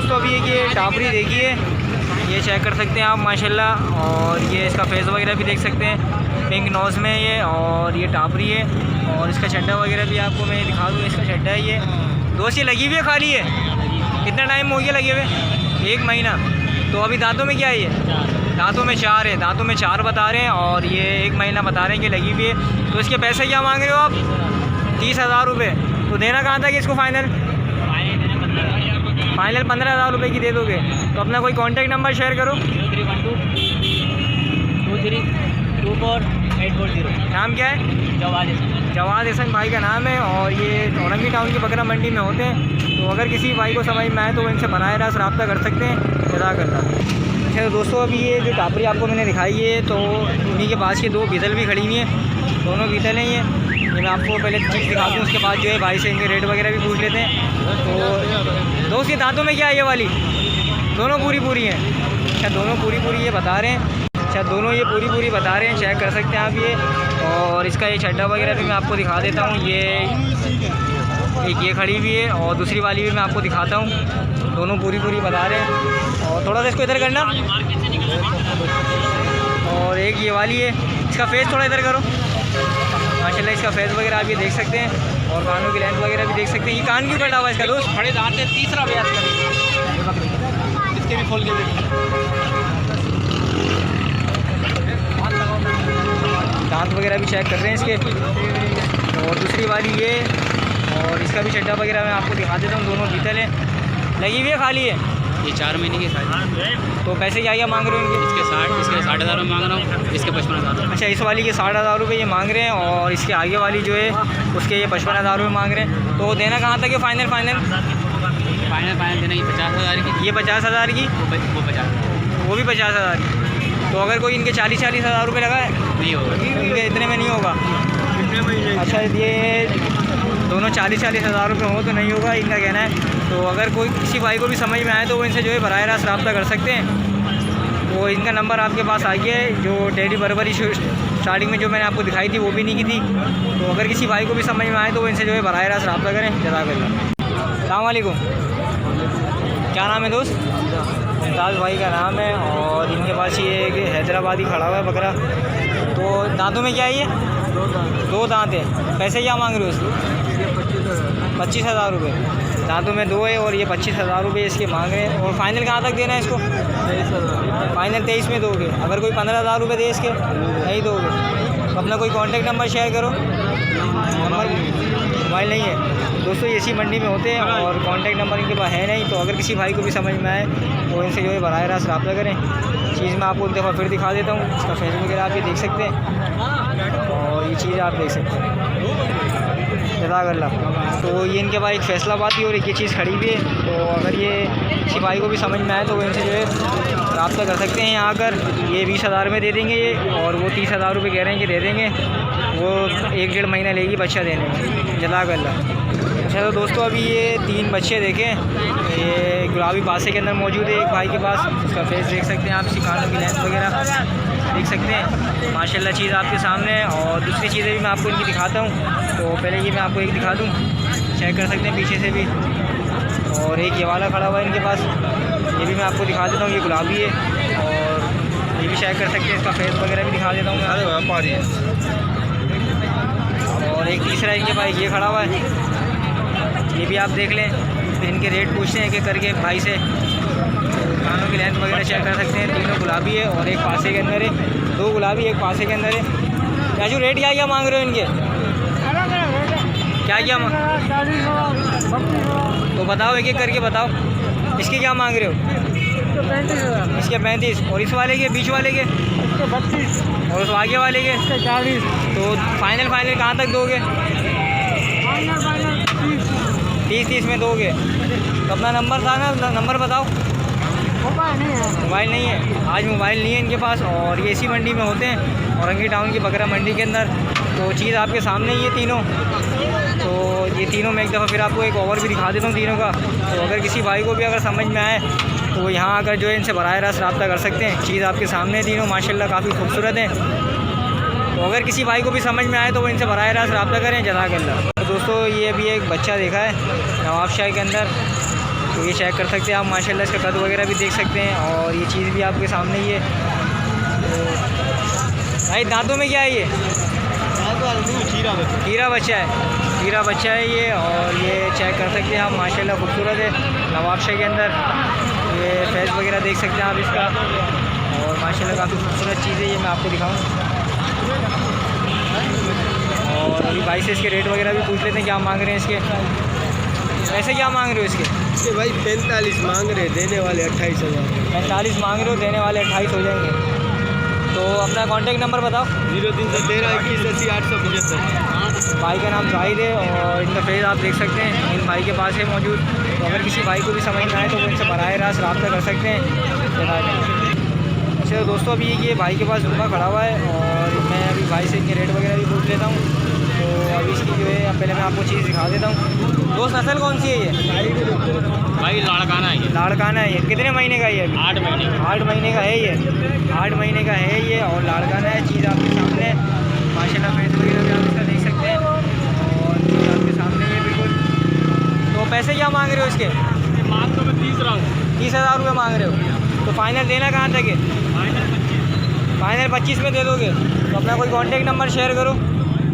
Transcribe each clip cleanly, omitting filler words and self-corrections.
दोस्तों अभी ये टापरी देखिए, ये चेक कर सकते हैं आप माशाल्लाह। और ये इसका फेस वगैरह भी देख सकते हैं, पिंक नोज़ में ये। और ये टापरी है और इसका चड्डा वगैरह भी आपको मैं दिखा दूँ। इसका चड्डा है ये दोस्त, ये लगी हुई है खाली है। कितना टाइम हो गया लगे हुए? 1 महीना। तो अभी दांतों में क्या है ये? दांतों में 4 है, दांतों में 4 बता रहे हैं और ये 1 महीना बता रहे हैं कि लगी हुई है। तो इसके पैसे क्या मांग रहे हो आप? 30,000 रुपये। तो देना कहाँ था कि इसको फाइनल 15,000 रुपये की दे दोगे? तो अपना कोई कॉन्टैक्ट नंबर शेयर करो। 03122324 नाम क्या है? जवाद हसन भाई का नाम है और ये औरंगी टाउन की बकरा मंडी में होते हैं। तो अगर किसी भाई को समझ में आए तो वो इनसे बराह रास्त रब्ता कर सकते हैं। जज़ाकल्लाह। अच्छा दोस्तों अभी ये जो टापरी आपको मैंने दिखाई है तो उन्हीं के पास ये 2 बीतल भी खड़ी हुई हैं, दोनों बीतल हैं ये मैं आपको पहले चीज़ दिखाती हूँ, उसके बाद जो है भाई से इनके रेट वगैरह भी पूछ लेते हैं। तो दोस्त ये दांतों में क्या है ये वाली? दोनों पूरी हैं। अच्छा दोनों पूरी ये बता रहे हैं। अच्छा दोनों ये पूरी बता रहे हैं, चेक कर सकते हैं आप ये। और इसका ये चड्डा वगैरह भी मैं आपको दिखा देता हूँ। ये एक ये खड़ी हुई है और दूसरी वाली भी मैं आपको दिखाता हूँ। दोनों पूरी बता रहे हैं। और थोड़ा सा इसको इधर करना। और एक ये वाली है, इसका फेस थोड़ा इधर करो। माशाल्लाह इसका फेस वगैरह आप ये देख सकते हैं और कानों की लेंथ वगैरह भी देख सकते हैं। ये कान क्यों कटा हुआ है इसका दोस्त? बड़े दांत है, तीसरा ब्याज करेंगे। इसके भी खोल के दांत वगैरह भी चेक कर रहे हैं इसके। और दूसरी वाली ये और इसका भी चड्डा वगैरह मैं आपको दिखा देता हूँ। दोनों बीतल हैं, लगी हुई है खाली है। ये 4 महीने की शादी। तो पैसे क्या मांग रहे हो इनके? इसके 60,000 रुपये मांग रहा हूँ, इसके 55,000। अच्छा इस वाली के 60,000 रुपये ये मांग रहे हैं और इसके आगे वाली जो है उसके ये 55,000 रुपये मांग रहे हैं। तो देना कहाँ तक है फाइनल देना ये 50,000 की, ये 50,000 की, वो 50, वो भी 50,000 की। तो अगर कोई इनके 40,000 रुपये लगा है नहीं होगा, इनके इतने में नहीं होगा। अच्छा ये दोनों 40,000 रुपये हो तो नहीं होगा इनका कहना है। तो अगर कोई किसी भाई को भी समझ में आए तो वो इनसे जो है बराह रास्त रब्ता कर सकते हैं। तो इनका नंबर आपके पास आ गया है। जो डेली बर्बरी स्टार्टिंग में जो मैंने आपको दिखाई थी वो भी नहीं की थी। तो अगर किसी भाई को भी समझ में आए तो वो इनसे जो है बराह रास्त रब्ता करें। जज़ाकल्लाह। अस्सलाम वालेकुम, क्या नाम है दोस्त? मुमताज़ भाई का नाम है और इनके पास ये एक हैदराबादी खड़ा हुआ है बकरा। तो दांतों में क्या है ये? 2 दांत है। पैसे क्या मांग रहे हो इसको? 25,000 रुपये। दांतों में 2 है और ये 25,000 रुपये इसके मांग रहे हैं। और फाइनल कहाँ तक देना है इसको? फाइनल 23 में दोगे? अगर कोई 15,000 रुपये दे इसके नहीं दोगे? तो अपना कोई कॉन्टैक्ट नंबर शेयर करो। नंबर मोबाइल नहीं है दोस्तों, ये इसी मंडी में होते हैं और कॉन्टैक्ट नंबर इनके पास है नहीं। तो अगर किसी भाई को भी समझ में आए तो इनसे जो है बराह रास्त रब्ता करें। चीज़ मैं आपको एक दफ़ा फिर दिखा देता हूँ। इसका फेस वगैरह आप ये देख सकते हैं और ये चीज़ आप देख सकते हैं। जज़ाकल्लाह। तो ये इनके पास एक फैसलाबाद की और एक ये चीज़ खड़ी भी है। तो अगर ये किसी भाई को भी समझ में आए तो वो इनसे जो है रब्ता कर सकते हैं। यहाँ आकर ये 20,000 में दे देंगे ये, और वो 30,000 रुपये कह रहे हैं कि दे देंगे। वो 1-1.5 महीना लेगी बच्चा देने में। जज़ाकल्लाह। अच्छा तो दोस्तों अभी ये 3 बच्चे देखें। ये गुलाबी पासे के अंदर मौजूद है एक भाई के पास। उसका फेस देख सकते हैं आप, इसकी कानों की लेंथ वगैरह देख सकते हैं। माशाल्लाह चीज़ आपके सामने है। और दूसरी चीज़ें भी मैं आपको इनकी दिखाता हूँ। तो पहले ये मैं आपको एक दिखा दूँ, चेक कर सकते हैं पीछे से भी। और एक ये वाला खड़ा हुआ है इनके पास, ये भी मैं आपको दिखा देता हूँ। ये गुलाबी है और ये भी चेक कर सकते हैं। इसका फेस वगैरह भी दिखा देता हूँ मैं। और एक तीसरा इनके पास ये खड़ा हुआ है, ये भी आप देख लें। फिर इनके रेट पूछते हैं कि करके भाई से। कानों की लेंथ वगैरह चेक कर सकते हैं। 3 गुलाबी है और एक पासे के अंदर है। 2 गुलाबी एक पासे के अंदर है। क्या जो रेट क्या मांग रहे हो इनके? क्या तो बताओ, एक करके बताओ। इसके क्या मांग रहे हो? इसके 35। और इस वाले के, बीच वाले के? 32। और उस आगे वाले के? 40। तो फाइनल कहाँ तक दोगे? 30 में दोगे? तो अपना नंबर था ना, नंबर बताओ। मोबाइल नहीं है आज, मोबाइल नहीं है इनके पास। और ये इसी मंडी में होते हैं, औरंगी टाउन की बकरा मंडी के अंदर। तो चीज़ आपके सामने ही है तीनों। तो ये तीनों मैं एक दफ़ा फिर आपको एक ओवर भी दिखा देता हूँ तीनों का। तो अगर किसी भाई को भी अगर समझ में आए तो यहाँ आकर जो है इनसे बराह रास्त रब्ता कर सकते हैं। चीज़ आपके सामने है तीनों, माशाल्लाह काफ़ी खूबसूरत है। तो अगर किसी भाई को भी समझ में आए तो वो इनसे बराह रास्त रब्ता करें। जज़ाकल्लाह। तो दोस्तों ये अभी एक बच्चा देखा है नवाब शाह के अंदर। तो ये चेक कर सकते हैं आप माशाल्लाह। इसका कद वगैरह भी देख सकते हैं और ये चीज़ भी आपके सामने ही है। तो भाई दांतों में क्या है ये? हीरा बच्चा है, हीरा बच्चा है ये। और ये चेक कर सकते हैं आप माशाल्लाह, खूबसूरत है नवाबशाह के अंदर। ये फेस वगैरह देख सकते हैं आप इसका और माशाल्लाह काफ़ी खूबसूरत चीज़ है ये, मैं आपको दिखाऊँ। और अभी भाई से इसके रेट वगैरह भी पूछ लेते हैं क्या मांग रहे हैं इसके। वैसे क्या मांग रहे हो इसके? भाई 45 मांग रहे, देने वाले 28,000। 45 मांग रहे हो, देने वाले 28 हो जाएंगे। तो अपना कॉन्टेक्ट नंबर बताओ। 0313 21 80 875। भाई का नाम जाहिद है और इनका फेस आप देख सकते हैं, इन भाई के पास है मौजूद। तो अगर किसी भाई को भी समझ में आए तो वो इनसे बराह रास्त रब्ता कर सकते हैं। अच्छा दोस्तों, अभी ये भाई के पास रुपा खड़ा हुआ है और मैं अभी भाई से इनके रेट वगैरह भी पूछ लेता हूँ। तो अभी इसकी जो है पहले मैं आपको चीज़ दिखा देता हूँ। दोस्त नस्ल कौन सी है ये? भाई लाड़काना है ये। लाड़काना है ये। कितने महीने का है ये? 8 महीने। 8 महीने का है ये। 8 महीने का है ये और लाड़काना है। चीज़ आपके सामने माशाल्लाह, फेस वगैरह भी आप इसका देख सकते हैं और चीज़ आपके सामने है बिल्कुल। तो पैसे क्या मांग रहे हो इसके? मांग तो मैं 30 रहा हूँ। 30,000 रुपये मांग रहे हो। तो फाइनल देना कहाँ तक है? फाइनल 25 में दे दोगे? तो अपना कोई कॉन्टेक्ट नंबर शेयर करो।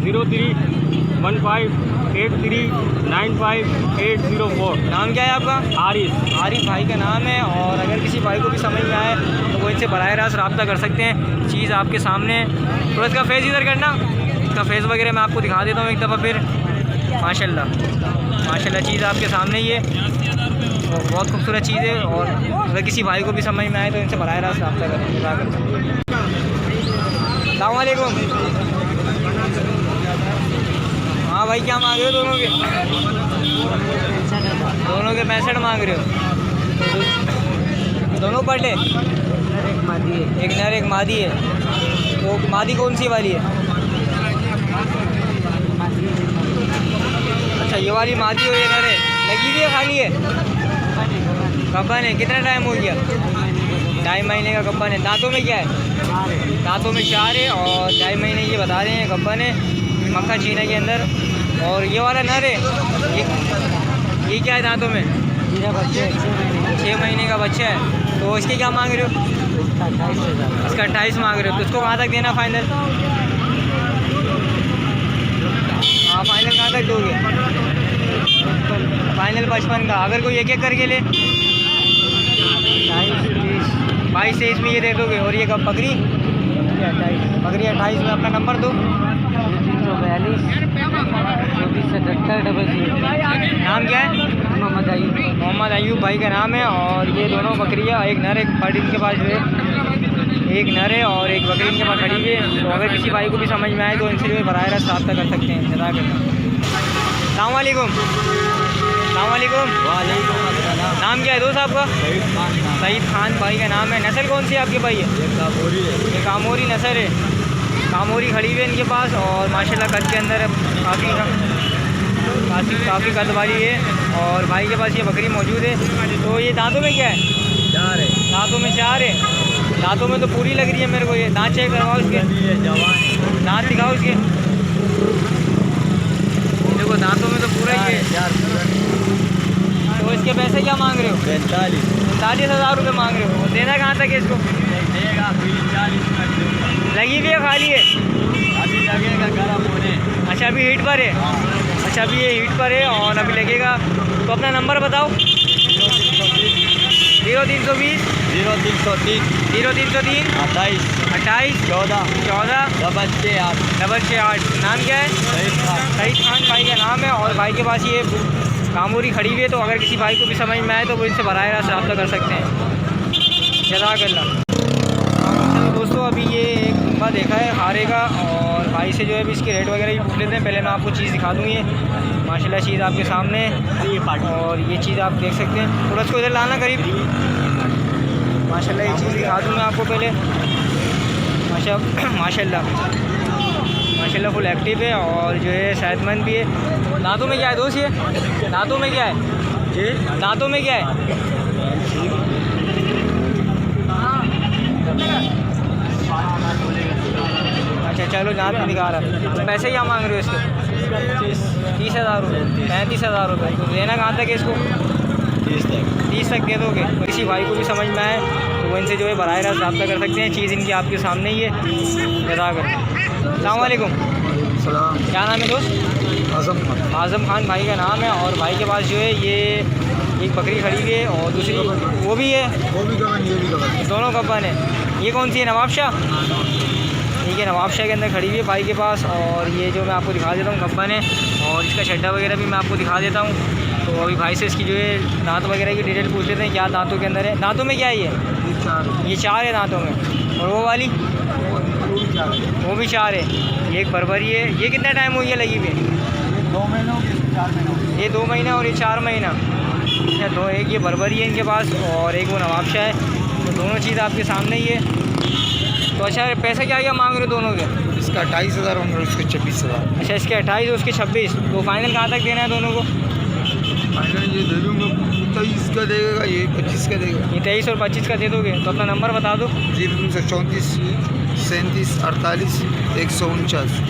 03158395 नाम क्या है आपका? आरिफ। आरिफ भाई का नाम है। और अगर किसी भाई को भी समझ में आए तो वो इनसे बराह रास्त रब्ता कर सकते हैं। चीज़ आपके सामने है। तो इसका फेस इधर करना, इसका फेस वगैरह मैं आपको दिखा देता हूँ एक दफ़ा फिर। माशाल्लाह माशाल्लाह, चीज़ आपके सामने ही है और बहुत खूबसूरत चीज़ है। और अगर किसी भाई को भी समझ में आए तो इनसे बराह रास्त रब्ता करें। अस्सलाम वालेकुम। हाँ भाई, क्या मांग रहे हो दोनों के? दोनों के 65 मांग रहे हो? दोनों पर डे? एक नर एक मादी है। तो मादी कौन सी वाली है? अच्छा, ये वाली मादी और ये नर है। लगी हुई है खाली है? कब्बन है। कितना टाइम हो गया? 2.5 महीने का कब्बन है। दांतों में क्या है? दांतों में 4 है और 2.5 महीने ये बता रहे हैं कब्बन है, मक्खा चीना के अंदर। और ये वाला नर है, ये क्या है दांतों में? 6 महीने का बच्चा है। तो इसके क्या मांग रहे हो? इसका 28 मांग रहे हो। तो इसको कहाँ तक देना फाइनल? हाँ, फाइनल कहाँ तक दोगे? फाइनल 55 का। अगर कोई एक एक करके ले 22-23 में ये दे दोगे। और ये कब बकरी? बकरी 28 में। अपना नंबर दो। 342 नाम क्या है? मोहम्मद अयूब। मोहम्मद अयूब भाई का नाम है। और ये दोनों बकरियाँ, एक नर एक बड़ी इनके पास जो है, एक नर है और एक बकरी इनके पास खड़ी हुई है। तो अगर किसी भाई को भी समझ में आए तो इनसे जो है बराह रास्त रब्ता कर सकते हैं। अस्सलाम वालेकुम। अस्सलाम वालेकुम। नाम क्या है दोस्त आपका? सईद खान भाई का नाम है। नस्ल कौन सी है आपके भाई? ये कामोरी नस्ल है। कामोरी खड़ी हुई है इनके पास और माशाल्लाह कद के अंदर काफ़ी कद वाली है। और भाई के पास ये बकरी मौजूद है। तो ये दांतों में क्या है? 4 है। दांतों में 4 है। दांतों में तो पूरी लग रही है मेरे को। ये दांत चेक करवाओ इसके। दांत दिखाओ इसके। देखो दांतों में तो पूरा ही है। तो इसके पैसे क्या मांग रहे हो? 45,000 रुपये मांग रहे हो। देना कहाँ तक है इसको? लगी हुई है खाली है? अभी लगेगा गर्म होने। अच्छा, अभी हीट पर है। अच्छा, अभी ये हीट पर है और अभी लगेगा। तो अपना नंबर बताओ। 0320 0303 0303 28 28 14 14 668। नाम क्या है? सईद खान भाई का नाम है। और भाई के पास ये कामोरी खड़ी हुई है। तो अगर किसी भाई को भी समझ में आए तो वो इनसे बराह रास्त रब्ता कर सकते हैं। जज़ाकल्लाह। दोस्तों, अभी ये एक कुंबा देखा है हारे का और भाई से जो है अभी इसके रेट वगैरह भी पूछ लेते हैं। पहले मैं आपको चीज़ दिखा दूँ। ये माशाल्लाह चीज़ आपके सामने और ये चीज़ आप देख सकते हैं। थोड़ा इसको इधर लाना करीब। माशाल्लाह ये चीज़ दिखा दूँ मैं आपको पहले। माशाल्लाह फुल एक्टिव है और जो है सेहतमंद भी है। दांतों में क्या है दोस्त? ये दांतों में क्या है? दांतों में क्या है? अच्छा चलो, दांत में दिखा रहा। पैसे क्या मांग रहे हो इसके? 30,000 रुपये। 35,000 रुपये। तो देना कहाँ तक है इसको? 30 तक। 25 तक दे दोगे। किसी भाई को भी समझ में आए तो वो इनसे जो है बराह रास्त रब्ता कर सकते हैं। चीज़ इनकी आपके सामने ही है। जज़ाकल्लाह। अस्सलाम वालेकुम। सलाम। क्या नाम है दोस्त? आज़म खान। आज़म खान भाई का नाम है। और भाई के पास जो है ये एक बकरी खड़ी हुई है और दूसरी वो भी है, वो भी गबन, ये भी गबन। दोनों गब्बन है। ये कौन सी है? नवाबशाह। ठीक है, नवाबशाह के अंदर खड़ी हुई है भाई के पास। और ये जो मैं आपको दिखा देता हूँ गब्बन है। और इसका छड्डा वगैरह भी मैं आपको दिखा देता हूँ। तो अभी भाई से इसकी जो है दांत वगैरह की डिटेल पूछ लेते हैं, क्या दांतों के अंदर है। दांतों में क्या है ये? ये 4 है दांतों में। और वो वाली? वो भी 4 है। ये एक बरबरी है। ये कितना टाइम हो गया लगी हुई? 2 महीनों 4 महीनों। ये 2 महीना और ये 4 महीना। अच्छा, दो एक ये बरबरी है इनके पास और एक वो नवाबशाह है। तो दोनों चीज़ आपके सामने ही है। तो अच्छा, पैसा क्या मांग रहे हो दोनों के? इसका 28,000 और उसके 26,000। अच्छा, इसके 28 और उसके 26। तो फाइनल कहाँ तक देना है दोनों को? फाइनल ये दे दूँगा, 23 का देगा, ये 25 का देगा। ये 23 और 25 का दे दोगे। तो अपना नंबर बता दो। 034 37 48 149।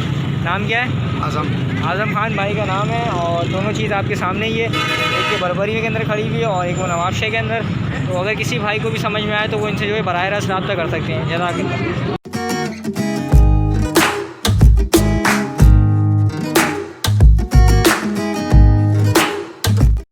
नाम क्या है? आज़म। आज़म खान भाई का नाम है। और दोनों चीज़ आपके सामने ही है। एक ये बरबरी के अंदर खड़ी हुई है और एक वो नवाबशाह के अंदर। तो अगर किसी भाई को भी समझ में आए तो वो इनसे जो है बराह रास्त रब्ता कर सकते हैं। जज़ाकल्लाह।